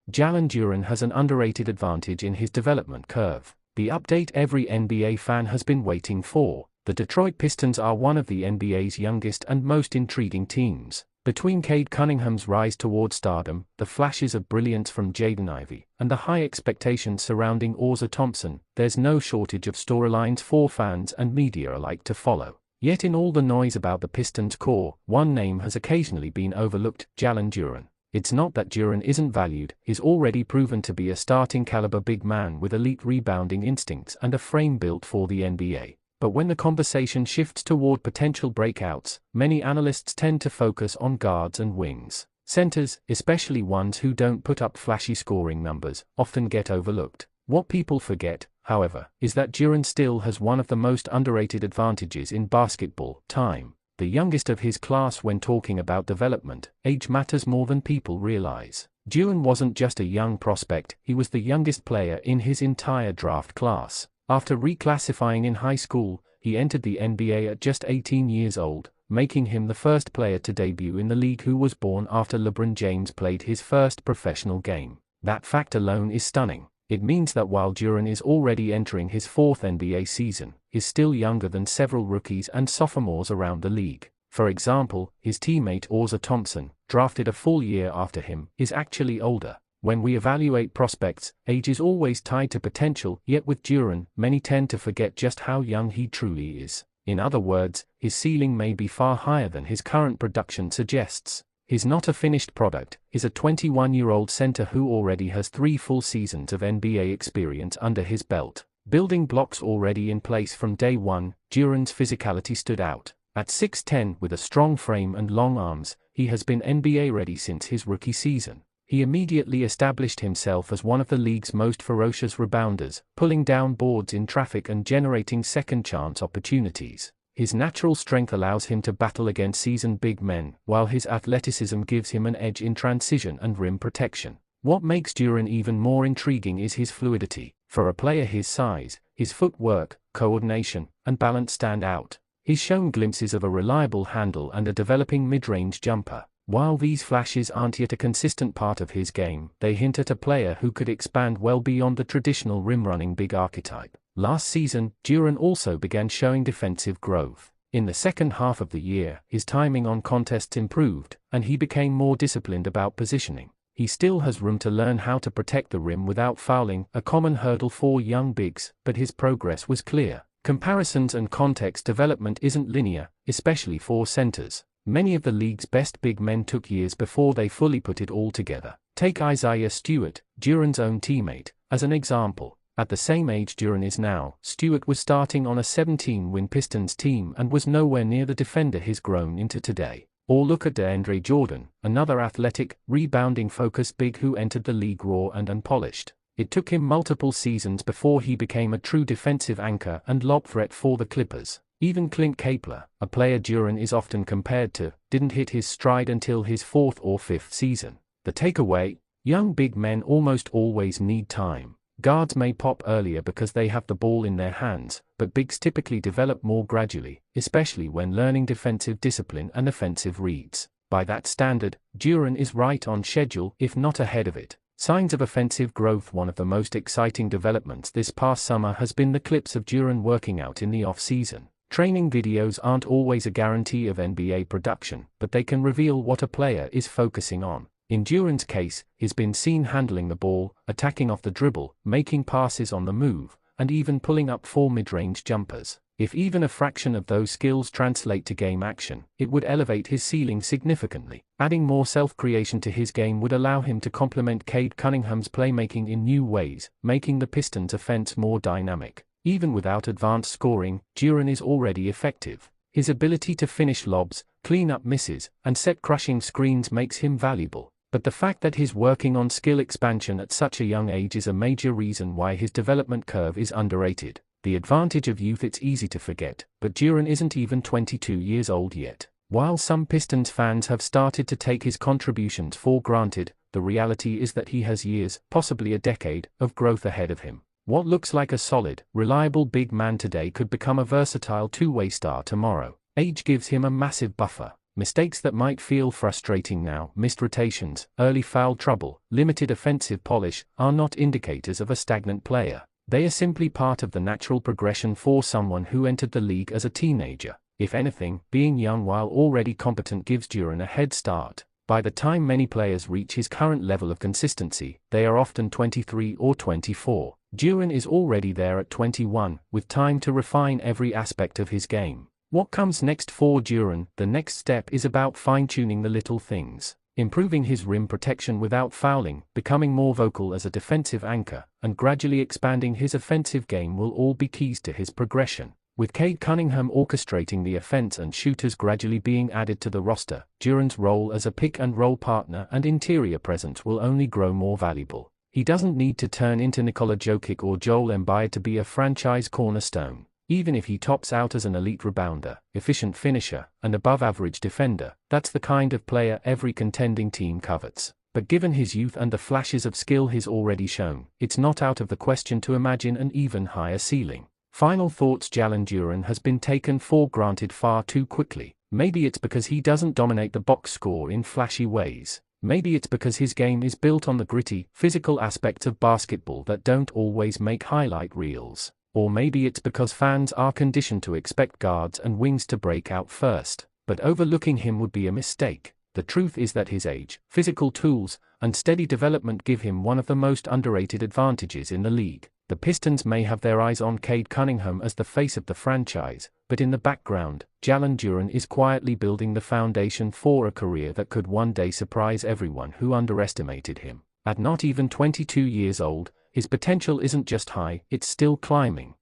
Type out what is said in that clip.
Jalen Duren has an underrated advantage in his development curve. The update every NBA fan has been waiting for. The Detroit Pistons are one of the NBA's youngest and most intriguing teams. Between Cade Cunningham's rise toward stardom, the flashes of brilliance from Jaden Ivey, and the high expectations surrounding Ozar Thompson, there's no shortage of storylines for fans and media alike to follow. Yet in all the noise about the Pistons' core, one name has occasionally been overlooked: Jalen Duren. It's not that Duren isn't valued; he's already proven to be a starting caliber big man with elite rebounding instincts and a frame built for the NBA. But when the conversation shifts toward potential breakouts, many analysts tend to focus on guards and wings. Centers, especially ones who don't put up flashy scoring numbers, often get overlooked. What people forget, however, is that Duren still has one of the most underrated advantages in basketball: time. The youngest of his class. When talking about development, age matters more than people realize. Duren wasn't just a young prospect, he was the youngest player in his entire draft class. After reclassifying in high school, he entered the NBA at just 18 years old, making him the first player to debut in the league who was born after LeBron James played his first professional game. That fact alone is stunning. It means that while Duren is already entering his fourth NBA season, he's still younger than several rookies and sophomores around the league. For example, his teammate Ozar Thompson, drafted a full year after him, is actually older. When we evaluate prospects, age is always tied to potential, yet with Duren, many tend to forget just how young he truly is. In other words, his ceiling may be far higher than his current production suggests. He's not a finished product, he's a 21-year-old center who already has 3 full seasons of NBA experience under his belt. Building blocks already in place from day one, Duren's physicality stood out. At 6'10", with a strong frame and long arms, he has been NBA ready since his rookie season. He immediately established himself as one of the league's most ferocious rebounders, pulling down boards in traffic and generating second-chance opportunities. His natural strength allows him to battle against seasoned big men, while his athleticism gives him an edge in transition and rim protection. What makes Duren even more intriguing is his fluidity. For a player his size, his footwork, coordination, and balance stand out. He's shown glimpses of a reliable handle and a developing mid-range jumper. While these flashes aren't yet a consistent part of his game, they hint at a player who could expand well beyond the traditional rim-running big archetype. Last season, Duren also began showing defensive growth. In the second half of the year, his timing on contests improved, and he became more disciplined about positioning. He still has room to learn how to protect the rim without fouling, a common hurdle for young bigs, but his progress was clear. Comparisons and context development isn't linear, especially for centers. Many of the league's best big men took years before they fully put it all together. Take Isaiah Stewart, Duren's own teammate, as an example. At the same age Duren is now, Stewart was starting on a 17-win Pistons team and was nowhere near the defender he's grown into today. Or look at DeAndre Jordan, another athletic, rebounding-focused big who entered the league raw and unpolished. It took him multiple seasons before he became a true defensive anchor and lob threat for the Clippers. Even Clint Capela, a player Duren is often compared to, didn't hit his stride until his 4th or 5th season. The takeaway: young big men almost always need time. Guards may pop earlier because they have the ball in their hands, but bigs typically develop more gradually, especially when learning defensive discipline and offensive reads. By that standard, Duren is right on schedule, if not ahead of it. Signs of offensive growth: one of the most exciting developments this past summer has been the clips of Duren working out in the off-season. Training videos aren't always a guarantee of NBA production, but they can reveal what a player is focusing on. In Duren's case, he's been seen handling the ball, attacking off the dribble, making passes on the move, and even pulling up 4 mid-range jumpers. If even a fraction of those skills translate to game action, it would elevate his ceiling significantly. Adding more self-creation to his game would allow him to complement Cade Cunningham's playmaking in new ways, making the Pistons' offense more dynamic. Even without advanced scoring, Duren is already effective. His ability to finish lobs, clean up misses, and set crushing screens makes him valuable. But the fact that he's working on skill expansion at such a young age is a major reason why his development curve is underrated. The advantage of youth: it's easy to forget, but Duren isn't even 22 years old yet. While some Pistons fans have started to take his contributions for granted, the reality is that he has years, possibly a decade, of growth ahead of him. What looks like a solid, reliable big man today could become a versatile two-way star tomorrow. Age gives him a massive buffer. Mistakes that might feel frustrating now, missed rotations, early foul trouble, limited offensive polish, are not indicators of a stagnant player. They are simply part of the natural progression for someone who entered the league as a teenager. If anything, being young while already competent gives Duren a head start. By the time many players reach his current level of consistency, they are often 23 or 24. Duren is already there at 21, with time to refine every aspect of his game. What comes next for Duren? The next step is about fine-tuning the little things. Improving his rim protection without fouling, becoming more vocal as a defensive anchor, and gradually expanding his offensive game will all be keys to his progression. With Cade Cunningham orchestrating the offense and shooters gradually being added to the roster, Duren's role as a pick-and-roll partner and interior presence will only grow more valuable. He doesn't need to turn into Nikola Jokic or Joel Embiid to be a franchise cornerstone. Even if he tops out as an elite rebounder, efficient finisher, and above-average defender, that's the kind of player every contending team covets. But given his youth and the flashes of skill he's already shown, it's not out of the question to imagine an even higher ceiling. Final thoughts: Jalen Duren has been taken for granted far too quickly. Maybe it's because he doesn't dominate the box score in flashy ways. Maybe it's because his game is built on the gritty, physical aspects of basketball that don't always make highlight reels. Or maybe it's because fans are conditioned to expect guards and wings to break out first. But overlooking him would be a mistake. The truth is that his age, physical tools, and steady development give him one of the most underrated advantages in the league. The Pistons may have their eyes on Cade Cunningham as the face of the franchise, but in the background, Jalen Duren is quietly building the foundation for a career that could one day surprise everyone who underestimated him. At not even 22 years old, his potential isn't just high, it's still climbing.